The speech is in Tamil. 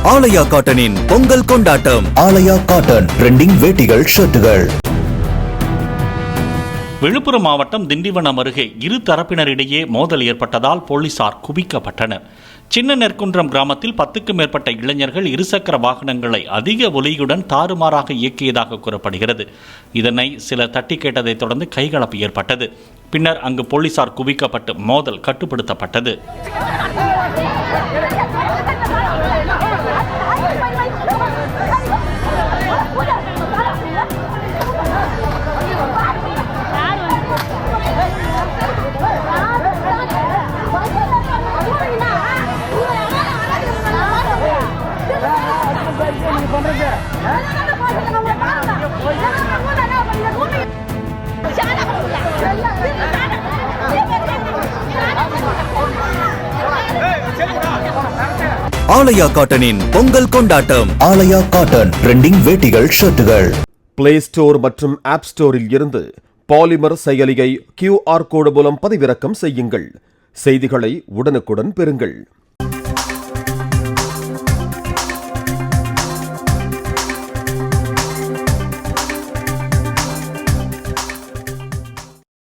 ஆலயா காட்டனின் பொங்கல் கொண்டாட்டம். ஆலயா காட்டன் ட்ரெண்டிங் வேட்டிகள், ஷர்ட்டுகள். விழுப்புரம் மாவட்டம் திண்டிவனம் அருகே இரு தரப்பினரிடையே மோதல் ஏற்பட்டதால் போலீசார் குவிக்கப்பட்டனர். சின்ன நெற்குன்றம் கிராமத்தில் 10க்கும் மேற்பட்ட இளைஞர்கள் இருசக்கர வாகனங்களை அதிக ஒலியுடன் தாறுமாறாக இயக்கியதாக கூறப்படுகிறது. இதனை சிலர் தட்டி கேட்டதைத் தொடர்ந்து கைகலப்பு ஏற்பட்டது. பின்னர் அங்கு போலீசார் குவிக்கப்பட்டு மோதல் கட்டுப்படுத்தப்பட்டது. ஆலயா காட்டனின் பொங்கல் கொண்டாட்டம். ஆலயா காட்டன் ட்ரெண்டிங் வேட்டிகள், ஷர்ட்டுகள். பிளே ஸ்டோர் மற்றும் ஆப் ஸ்டோரில் இருந்து பாலிமர் செயலியை QR கோடு மூலம் பதிவிறக்கம் செய்யுங்கள். செய்திகளை உடனுக்குடன் பெறுங்கள்.